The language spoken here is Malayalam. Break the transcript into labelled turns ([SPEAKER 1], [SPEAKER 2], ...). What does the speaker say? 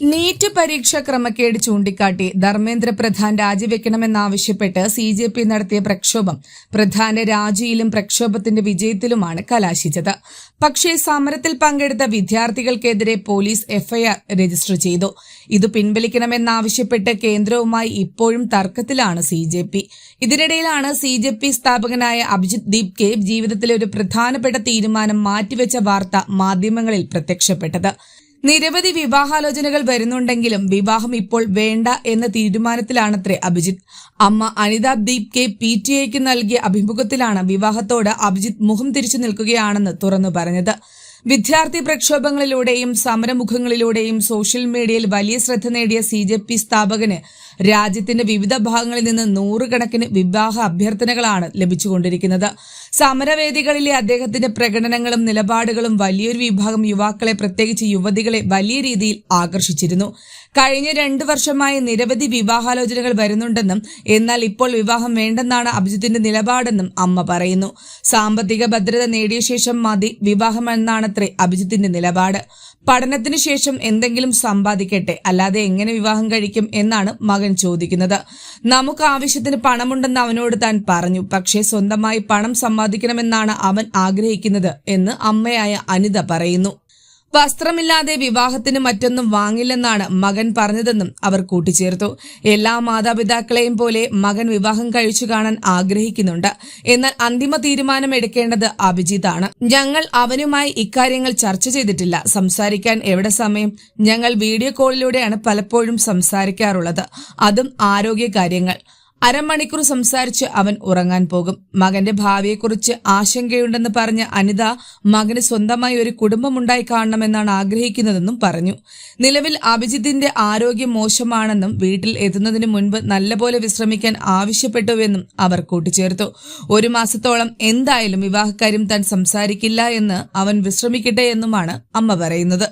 [SPEAKER 1] നീറ്റ് പരീക്ഷ ക്രമക്കേട് ചൂണ്ടിക്കാട്ടി ധർമ്മേന്ദ്ര പ്രധാൻ രാജിവെക്കണമെന്നാവശ്യപ്പെട്ട് CJP നടത്തിയ പ്രക്ഷോഭം പ്രധാന്റെ രാജിയിലും പ്രക്ഷോഭത്തിന്റെ വിജയത്തിലുമാണ് കലാശിച്ചത്. പക്ഷേ സമരത്തിൽ പങ്കെടുത്ത വിദ്യാർത്ഥികൾക്കെതിരെ പോലീസ് FIR രജിസ്റ്റർ ചെയ്തു. ഇത് പിൻവലിക്കണമെന്നാവശ്യപ്പെട്ട് കേന്ദ്രവുമായി ഇപ്പോഴും തർക്കത്തിലാണ് CJP. ഇതിനിടയിലാണ് CJP സ്ഥാപകനായ അഭിജിത്ത് ദീപ് കെ ജീവിതത്തിലെ ഒരു പ്രധാനപ്പെട്ട തീരുമാനം മാറ്റിവെച്ച വാർത്ത മാധ്യമങ്ങളിൽ പ്രത്യക്ഷപ്പെട്ടത്. നിരവധി വിവാഹാലോചനകൾ വരുന്നുണ്ടെങ്കിലും വിവാഹം ഇപ്പോൾ വേണ്ട എന്ന തീരുമാനത്തിലാണത്രേ അഭിജിത്ത്. അമ്മ അനിത ദീപ് കെ PTIക്ക് നൽകിയ അഭിമുഖത്തിലാണ് വിവാഹത്തോട് അഭിജിത്ത് മുഖം തിരിച്ചു നിൽക്കുകയാണെന്ന് തുറന്നു പറഞ്ഞത്. വിദ്യാർത്ഥി പ്രക്ഷോഭങ്ങളിലൂടെയും സമരമുഖങ്ങളിലൂടെയും സോഷ്യൽ മീഡിയയിൽ വലിയ ശ്രദ്ധ നേടിയ CJP സ്ഥാപകന് രാജ്യത്തിന്റെ വിവിധ ഭാഗങ്ങളിൽ നിന്ന് നൂറുകണക്കിന് വിവാഹ അഭ്യർത്ഥനകളാണ് ലഭിച്ചുകൊണ്ടിരിക്കുന്നത്. സമരവേദികളിലെ അദ്ദേഹത്തിന്റെ പ്രകടനങ്ങളും നിലപാടുകളും വലിയൊരു വിഭാഗം യുവാക്കളെ, പ്രത്യേകിച്ച് യുവതികളെ വലിയ രീതിയിൽ ആകർഷിച്ചിരുന്നു. കഴിഞ്ഞ 2 വർഷമായി നിരവധി വിവാഹാലോചനകൾ വരുന്നുണ്ടെന്നും എന്നാൽ ഇപ്പോൾ വിവാഹം വേണ്ടെന്നാണ് അഭിജിത്തിന്റെ നിലപാടെന്നും അമ്മ പറയുന്നു. സാമ്പത്തിക ഭദ്രത നേടിയ ശേഷം മതി വിവാഹമെന്നാണത്രേ അഭിജിത്തിന്റെ നിലപാട്. പഠനത്തിനു ശേഷം എന്തെങ്കിലും സമ്പാദിക്കട്ടെ, അല്ലാതെ എങ്ങനെ വിവാഹം കഴിക്കും എന്നാണ് മകൻ ചോദിക്കുന്നത്. നമുക്ക് ആവശ്യത്തിന് പണമുണ്ടെന്ന് അവനോട് താൻ പറഞ്ഞു, പക്ഷേ സ്വന്തമായി പണം സമ്പാദിക്കണമെന്നാണ് അവൻ ആഗ്രഹിക്കുന്നത് എന്ന് അമ്മയായ അനിത പറയുന്നു. വസ്ത്രമില്ലാതെ വിവാഹത്തിന് മറ്റൊന്നും വാങ്ങില്ലെന്നാണ് മകൻ പറഞ്ഞതെന്നും അവർ കൂട്ടിച്ചേർത്തു. എല്ലാ മാതാപിതാക്കളെയും പോലെ മകൻ വിവാഹം കഴിച്ചു കാണാൻ ആഗ്രഹിക്കുന്നുണ്ട്. എന്നാൽ അന്തിമ തീരുമാനം എടുക്കേണ്ടത് അഭിജിത്താണ്. ഞങ്ങൾ അവനുമായി ഇക്കാര്യങ്ങൾ ചർച്ച ചെയ്തിട്ടില്ല. സംസാരിക്കാൻ എവിടെ സമയം? ഞങ്ങൾ വീഡിയോ കോളിലൂടെയാണ് പലപ്പോഴും സംസാരിക്കാറുള്ളത്, അതും ആരോഗ്യകാര്യങ്ങൾ. അരമണിക്കൂർ സംസാരിച്ച് അവൻ ഉറങ്ങാൻ പോകും. മകന്റെ ഭാവിയെക്കുറിച്ച് ആശങ്കയുണ്ടെന്ന് പറഞ്ഞ അനിത മകന് സ്വന്തമായി ഒരു കുടുംബമുണ്ടായി കാണണമെന്നാണ് ആഗ്രഹിക്കുന്നതെന്നും പറഞ്ഞു. നിലവിൽ അഭിജിത്തിന്റെ ആരോഗ്യം മോശമാണെന്നും വീട്ടിൽ എത്തുന്നതിന് മുൻപ് നല്ലപോലെ വിശ്രമിക്കാൻ ആവശ്യപ്പെട്ടുവെന്നും അവർ കൂട്ടിച്ചേർത്തു. 1 മാസത്തോളം എന്തായാലും വിവാഹക്കാര്യം താൻ സംസാരിക്കില്ല എന്ന് അവൻ വിശ്രമിക്കട്ടെ എന്നുമാണ് അമ്മ പറയുന്നത്.